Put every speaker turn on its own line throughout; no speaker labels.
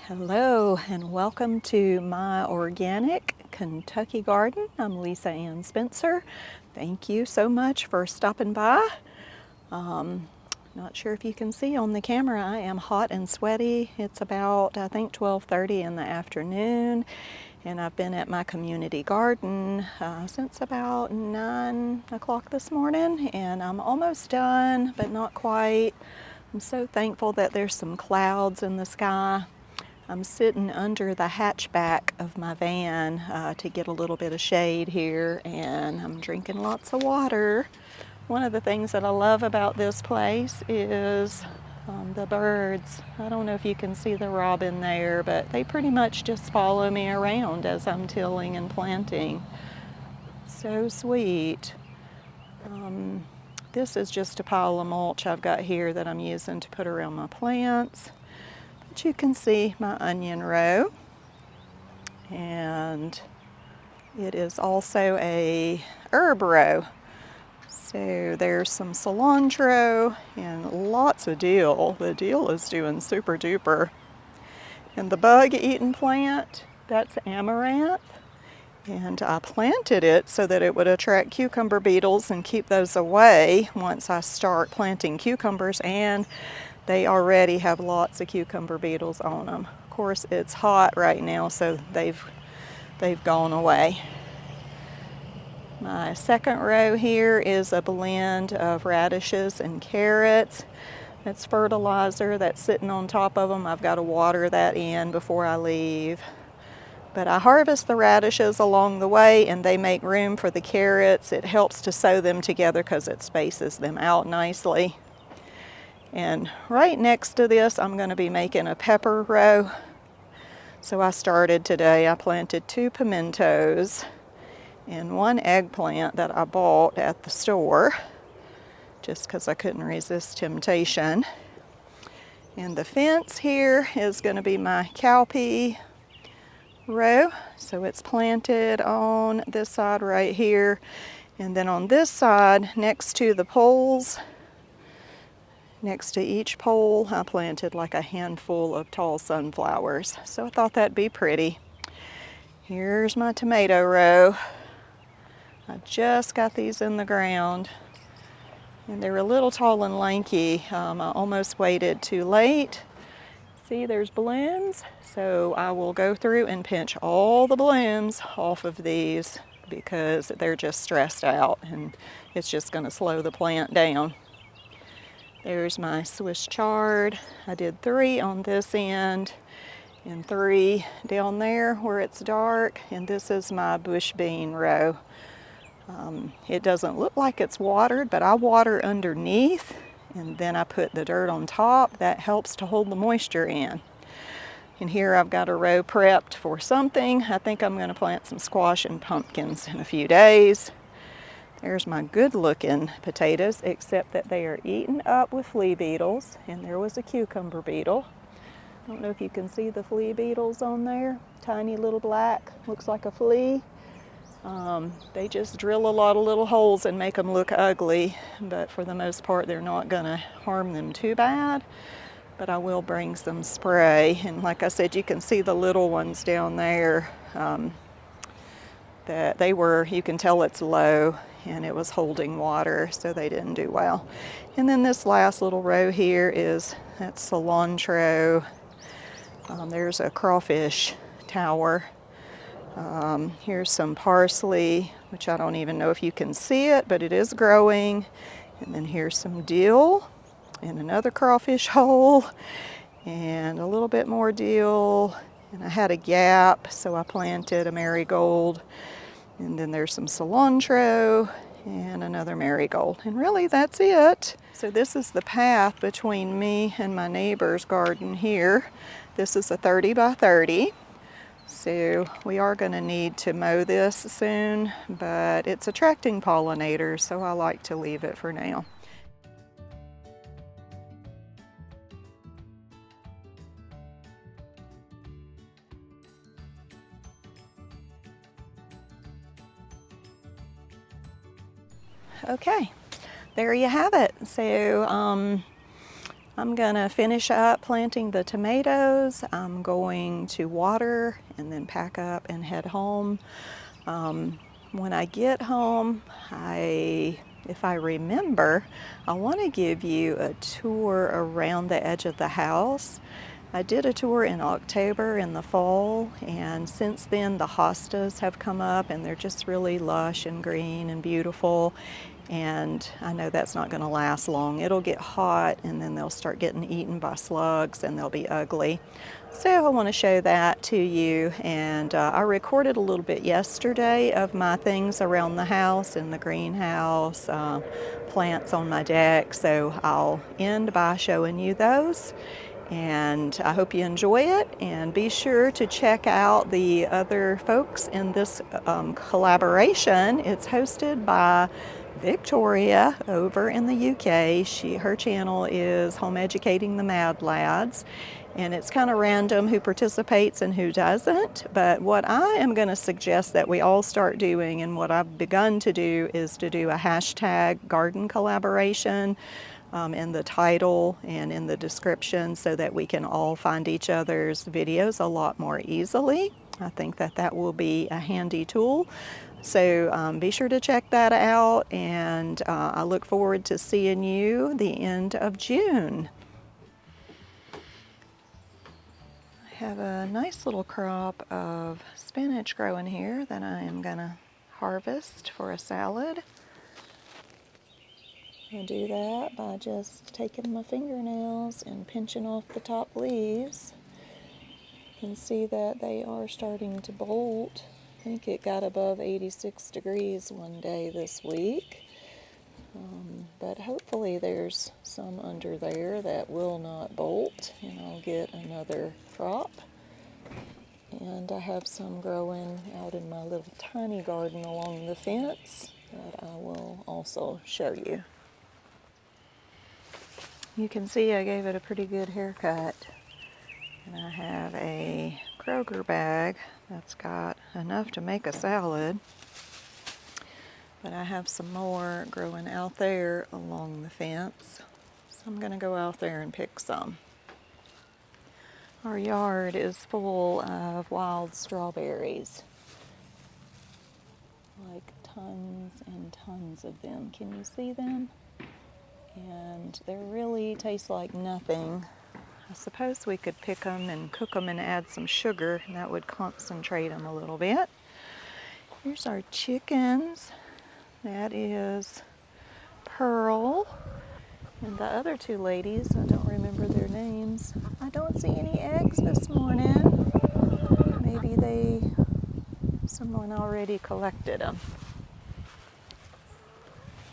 Hello and welcome to my organic Kentucky garden. I'm Lisa Ann Spencer. Thank you so much for stopping by. Not sure if you can see on the camera, I am hot and sweaty. It's about, I think, 12:30 in the afternoon, and I've been at my community garden since about 9 o'clock this morning, and I'm almost done, but not quite. I'm so thankful that there's some clouds in the sky. I'm sitting under the hatchback of my van to get a little bit of shade here, and I'm drinking lots of water. One of the things that I love about this place is the birds. I don't know if you can see the robin there, but they pretty much just follow me around as I'm tilling and planting. So sweet. This is just a pile of mulch I've got here that I'm using to put around my plants. But you can see my onion row, and it is also a herb row. So there's some cilantro and lots of dill. The dill is doing super duper. And the bug-eaten plant, that's amaranth. And I planted it so that it would attract cucumber beetles and keep those away once I start planting cucumbers, and they already have lots of cucumber beetles on them. Of course, it's hot right now, so they've gone away. My second row here is a blend of radishes and carrots. That's fertilizer that's sitting on top of them. I've got to water that in before I leave. But I harvest the radishes along the way, and they make room for the carrots. It helps to sow them together because it spaces them out nicely. And right next to this, I'm going to be making a pepper row. So I started today. I planted 2 pimentos and 1 eggplant that I bought at the store just because I couldn't resist temptation. And the fence here is going to be my cowpea row. So it's planted on this side right here. And then on this side, next to the poles, next to each pole, I planted like a handful of tall sunflowers. So I thought that'd be pretty. Here's my tomato row. I just got these in the ground, and they're a little tall and lanky. I almost waited too late. See, there's blooms, so I will go through and pinch all the blooms off of these because they're just stressed out, and it's just going to slow the plant down. There's my Swiss chard. I did 3 on this end and 3 down there where it's dark, and this is my bush bean row. It doesn't look like it's watered, but I water underneath, and then I put the dirt on top. That helps to hold the moisture in. And here I've got a row prepped for something. I think I'm going to plant some squash and pumpkins in a few days. There's my good looking potatoes, except that they are eaten up with flea beetles, and there was a cucumber beetle. I don't know if you can see the flea beetles on there. Tiny little black, looks like a flea. They just drill a lot of little holes and make them look ugly, but for the most part they're not going to harm them too bad. But I will bring some spray, and like I said, you can see the little ones down there. That they were, you can tell it's low, and it was holding water, so they didn't do well. And then this last little row here is that cilantro. There's a crawfish tower. Here's some parsley, which I don't even know if you can see it, but it is growing. And then here's some dill and another crawfish hole and a little bit more dill. And I had a gap, so I planted a marigold. And then there's some cilantro and another marigold. And really, that's it. So this is the path between me and my neighbor's garden here. This is a 30 by 30. So we are going to need to mow this soon, but it's attracting pollinators, so I like to leave it for now. Okay, there you have it. So I'm gonna finish up planting the tomatoes. I'm going to water and then pack up and head home. When I get home, if I remember, I want to give you a tour around the edge of the house. I did a tour in October in the fall, and since then the hostas have come up and they're just really lush and green and beautiful. And I know that's not going to last long. It'll get hot and then they'll start getting eaten by slugs and they'll be ugly. So I want to show that to you. And I recorded a little bit yesterday of my things around the house, in the greenhouse, plants on my deck. So I'll end by showing you those. And I hope you enjoy it, and be sure to check out the other folks in this collaboration. It's hosted by Victoria over in the UK. Her channel is Home Educating the Mad Lads, and it's kind of random who participates and who doesn't. But what I am going to suggest that we all start doing, and what I've begun to do, is to do a hashtag garden collaboration in the title and in the description, so that we can all find each other's videos a lot more easily. I think that that will be a handy tool. So be sure to check that out, and I look forward to seeing you the end of June. I have a nice little crop of spinach growing here that I am going to harvest for a salad. I do that by just taking my fingernails and pinching off the top leaves. You can see that they are starting to bolt. I think it got above 86 degrees one day this week. But hopefully there's some under there that will not bolt, and I'll get another crop. And I have some growing out in my little tiny garden along the fence that I will also show you. You can see I gave it a pretty good haircut. And I have a Kroger bag that's got enough to make a salad. But I have some more growing out there along the fence. So I'm going to go out there and pick some. Our yard is full of wild strawberries. Like tons and tons of them. Can you see them? And they really taste like nothing. I suppose we could pick them and cook them and add some sugar, and that would concentrate them a little bit. Here's our chickens. That is Pearl. And the other two ladies, I don't remember their names. I don't see any eggs this morning. Maybe someone already collected them.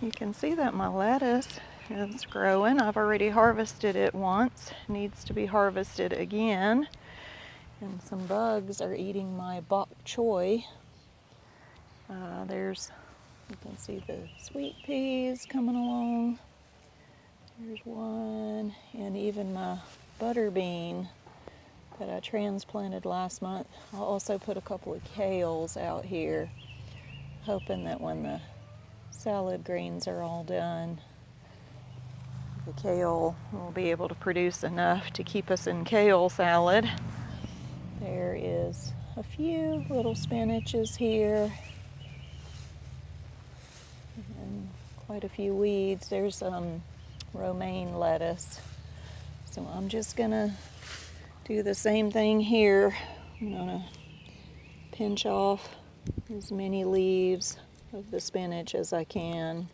You can see that my lettuce is growing. I've already harvested it once. It needs to be harvested again. And some bugs are eating my bok choy. You can see the sweet peas coming along. There's one, and even my butter bean that I transplanted last month. I'll also put a couple of kales out here, hoping that when the salad greens are all done, the kale will be able to produce enough to keep us in kale salad. There is a few little spinaches here, and quite a few weeds. There's romaine lettuce. So I'm just gonna do the same thing here. I'm gonna pinch off as many leaves of the spinach as I can.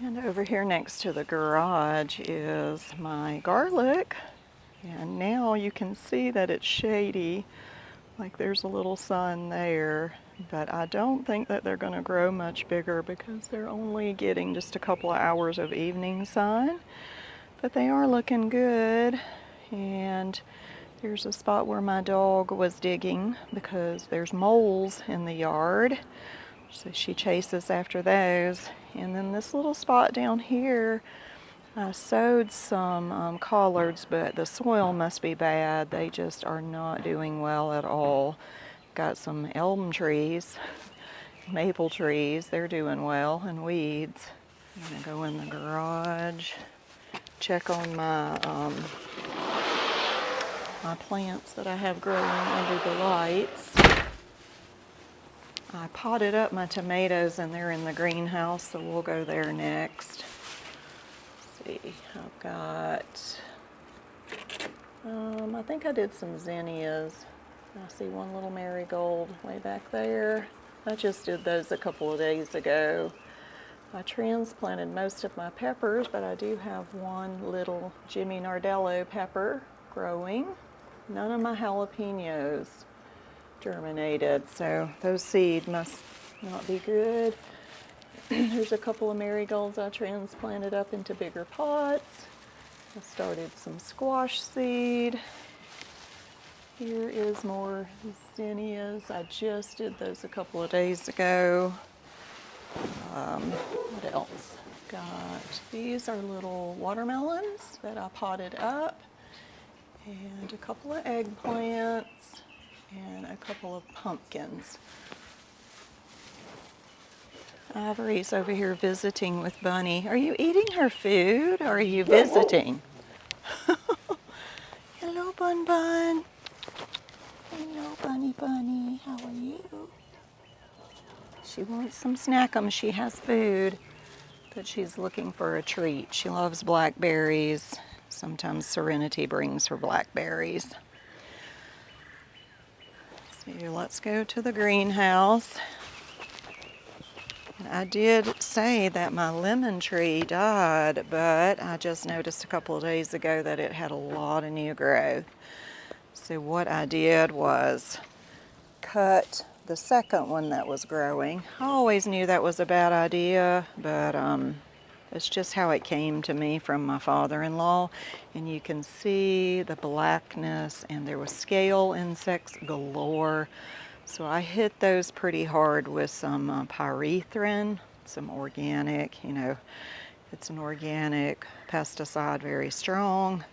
And over here next to the garage is my garlic. And now you can see that it's shady, like there's a little sun there. But I don't think that they're going to grow much bigger because they're only getting just a couple of hours of evening sun. But they are looking good. And there's a spot where my dog was digging because there's moles in the yard. So she chases after those. And then this little spot down here, I sowed some collards, but the soil must be bad. They just are not doing well at all. Got some elm trees, maple trees, they're doing well, and weeds. I'm gonna go in the garage. check on my plants that I have growing under the lights. I potted up my tomatoes and they're in the greenhouse, so we'll go there next. Let's see, I've got, I think I did some zinnias. I see one little marigold way back there. I just did those a couple of days ago. I transplanted most of my peppers, but I do have one little Jimmy Nardello pepper growing. None of my jalapenos germinated, so those seeds must not be good. There's a couple of marigolds I transplanted up into bigger pots. I started some squash seed. Here is more zinnias. I just did those a couple of days ago. What else? Got these are little watermelons that I potted up, and a couple of eggplants, and a couple of pumpkins. Ivory's over here visiting with Bunny. Are you eating her food or are you visiting? Hello, Bun Bun. Hello, Bunny Bunny. How are you? She wants some snack'em. She has food, but she's looking for a treat. She loves blackberries. Sometimes Serenity brings her blackberries. So let's go to the greenhouse. I did say that my lemon tree died, but I just noticed a couple of days ago that it had a lot of new growth. So what I did was cut the second one that was growing. I always knew that was a bad idea, but it's just how it came to me from my father-in-law. And you can see the blackness, and there was scale insects galore. So I hit those pretty hard with some pyrethrin, some organic, it's an organic pesticide, very strong.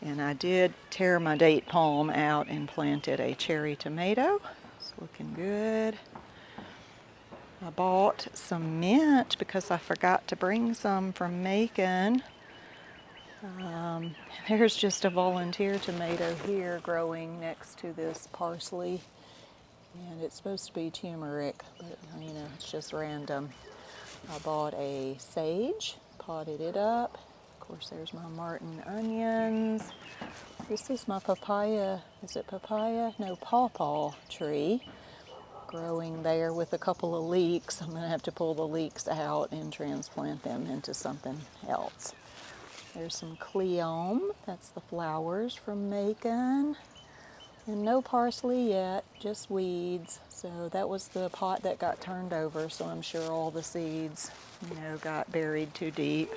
And I did tear my date palm out and planted a cherry tomato. It's looking good. I bought some mint because I forgot to bring some from Macon. There's just a volunteer tomato here growing next to this parsley. And it's supposed to be turmeric, but it's just random. I bought a sage, potted it up. Of course, there's my Martin onions. This is my papaya, is it papaya? No, pawpaw tree growing there with a couple of leeks. I'm gonna have to pull the leeks out and transplant them into something else. There's some cleome, that's the flowers from Macon. And no parsley yet, just weeds. So that was the pot that got turned over, so I'm sure all the seeds, got buried too deep.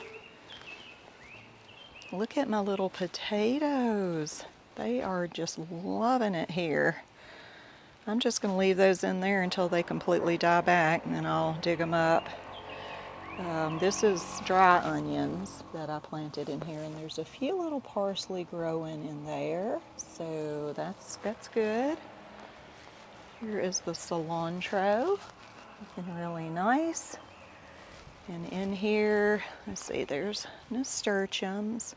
Look at my little potatoes. They are just loving it here. I'm just going to leave those in there until they completely die back, and then I'll dig them up. This is dry onions that I planted in here, and there's a few little parsley growing in there, so that's good. Here is the cilantro, looking really nice. And in here, let's see, there's nasturtiums.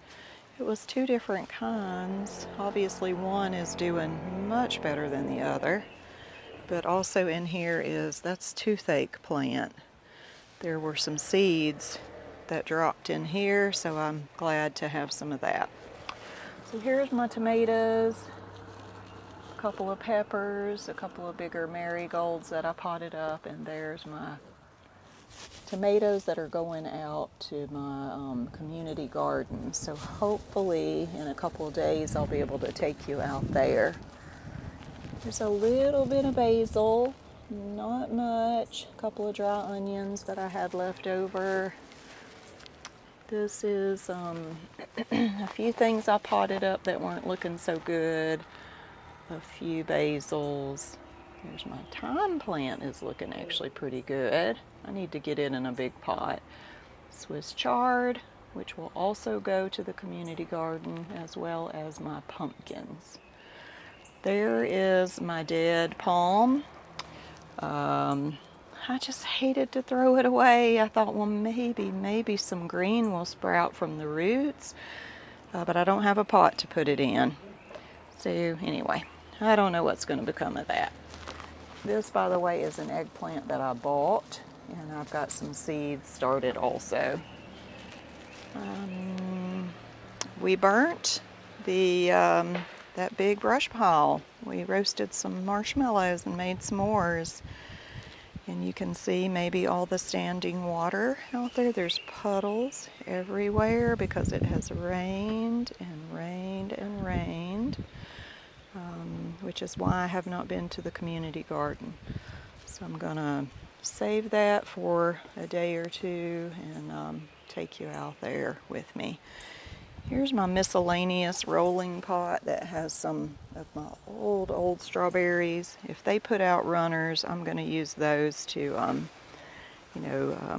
It was two different kinds. Obviously one is doing much better than the other, but also in here that's toothache plant. There were some seeds that dropped in here, so I'm glad to have some of that. So here's my tomatoes, a couple of peppers, a couple of bigger marigolds that I potted up, and there's my tomatoes that are going out to my community garden. So hopefully in a couple of days I'll be able to take you out there. There's a little bit of basil. Not much. A couple of dry onions that I had left over. This is a few things I potted up that weren't looking so good. A few basils. Here's my thyme plant is looking actually pretty good. I need to get it in a big pot. Swiss chard, which will also go to the community garden, as well as my pumpkins. There is my dead palm. I just hated to throw it away. I thought, well, maybe some green will sprout from the roots, but I don't have a pot to put it in. So anyway, I don't know what's going to become of that. This, by the way, is an eggplant that I bought, and I've got some seeds started also. We burnt that big brush pile. We roasted some marshmallows and made s'mores. And you can see maybe all the standing water out there. There's puddles everywhere because it has rained and rained and rained, which is why I have not been to the community garden. So I'm gonna save that for a day or two and take you out there with me. Here's my miscellaneous rolling pot that has some of my old strawberries. If they put out runners, I'm going to use those to,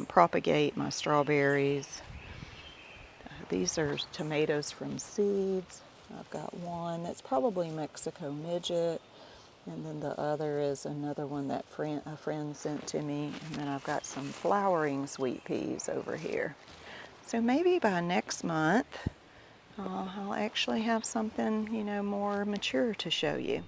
propagate my strawberries. These are tomatoes from seeds. I've got one that's probably Mexico midget, and then the other is another one that a friend sent to me, and then I've got some flowering sweet peas over here. So maybe by next month, I'll actually have something, more mature to show you.